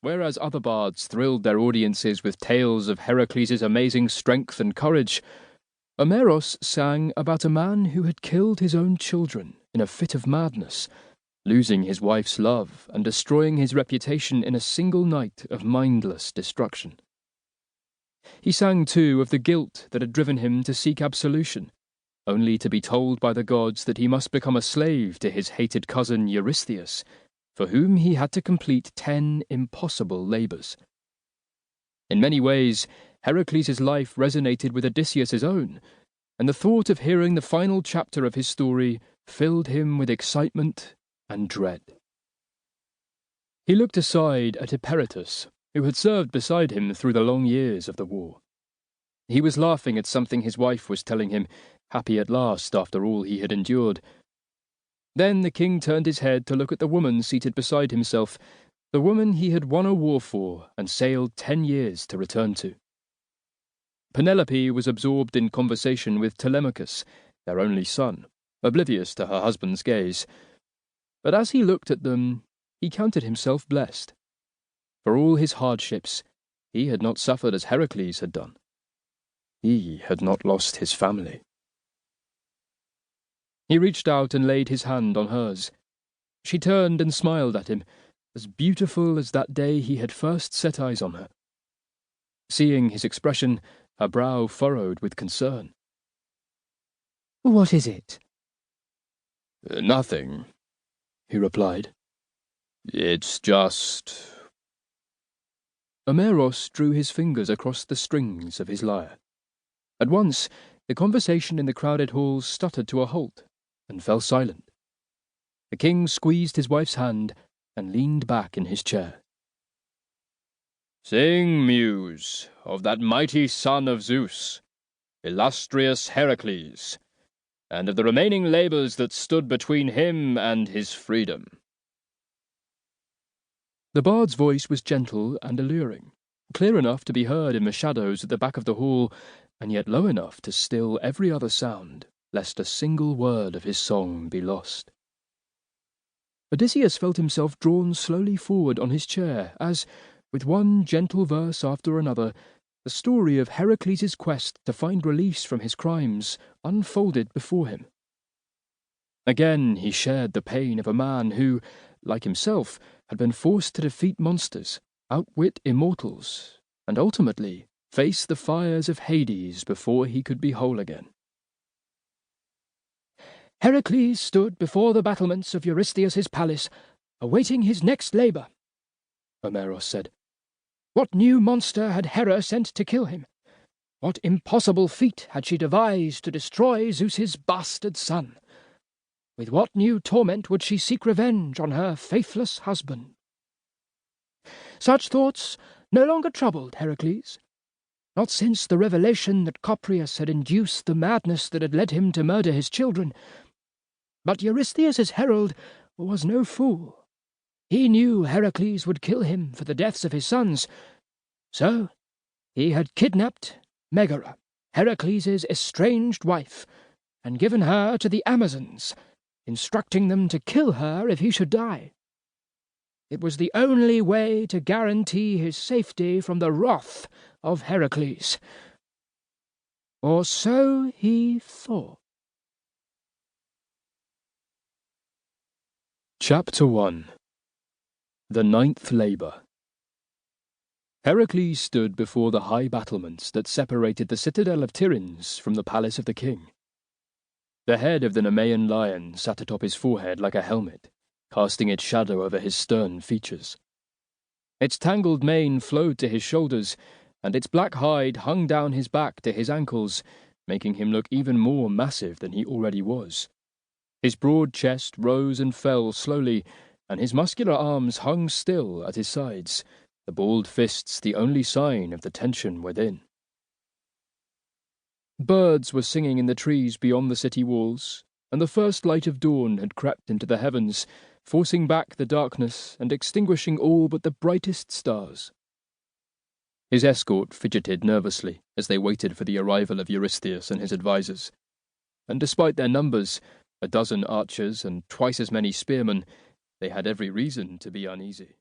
whereas other bards thrilled their audiences with tales of Heracles' amazing strength and courage, Omeros sang about a man who had killed his own children in a fit of madness, losing his wife's love and destroying his reputation in a single night of mindless destruction. He sang, too, of the guilt that had driven him to seek absolution, only to be told by the gods that he must become a slave to his hated cousin Eurystheus, for whom he had to complete 10 impossible labours. In many ways, Heracles' life resonated with Odysseus' own, and the thought of hearing the final chapter of his story filled him with excitement and dread. He looked aside at Eperitus, who had served beside him through the long years of the war. He was laughing at something his wife was telling him, happy at last after all he had endured. Then the king turned his head to look at the woman seated beside himself, the woman he had won a war for and sailed 10 years to return to. Penelope was absorbed in conversation with Telemachus, their only son, oblivious to her husband's gaze. But as he looked at them, he counted himself blessed. For all his hardships, he had not suffered as Heracles had done. He had not lost his family. He reached out and laid his hand on hers. She turned and smiled at him, as beautiful as that day he had first set eyes on her. Seeing his expression, her brow furrowed with concern. "What is it?" "Nothing," he replied. "It's just—" Omeros drew his fingers across the strings of his lyre. At once, the conversation in the crowded halls stuttered to a halt and fell silent. The king squeezed his wife's hand and leaned back in his chair. "Sing, muse, of that mighty son of Zeus, illustrious Heracles, and of the remaining labours that stood between him and his freedom." The bard's voice was gentle and alluring, clear enough to be heard in the shadows at the back of the hall, and yet low enough to still every other sound, lest a single word of his song be lost. Odysseus felt himself drawn slowly forward on his chair as, with one gentle verse after another, the story of Heracles' quest to find release from his crimes unfolded before him. Again he shared the pain of a man who, like himself, had been forced to defeat monsters, outwit immortals, and ultimately face the fires of Hades before he could be whole again. "Heracles stood before the battlements of Eurystheus' palace, awaiting his next labour," Omeros said. "What new monster had Hera sent to kill him? What impossible feat had she devised to destroy Zeus's bastard son? With what new torment would she seek revenge on her faithless husband? Such thoughts no longer troubled Heracles, not since the revelation that Copreus had induced the madness that had led him to murder his children. But Eurystheus' herald was no fool. He knew Heracles would kill him for the deaths of his sons, so he had kidnapped Megara, Heracles' estranged wife, and given her to the Amazons, instructing them to kill her if he should die. It was the only way to guarantee his safety from the wrath of Heracles. Or so he thought. Chapter 1. The Ninth Labour. Heracles stood before the high battlements that separated the citadel of Tiryns from the palace of the king. The head of the Nemean lion sat atop his forehead like a helmet, casting its shadow over his stern features. Its tangled mane flowed to his shoulders, and its black hide hung down his back to his ankles, making him look even more massive than he already was. His broad chest rose and fell slowly, and his muscular arms hung still at his sides, the balled fists the only sign of the tension within. Birds were singing in the trees beyond the city walls, and the first light of dawn had crept into the heavens, forcing back the darkness and extinguishing all but the brightest stars. His escort fidgeted nervously as they waited for the arrival of Eurystheus and his advisers, and despite their numbers, 12 archers and twice as many spearmen, they had every reason to be uneasy.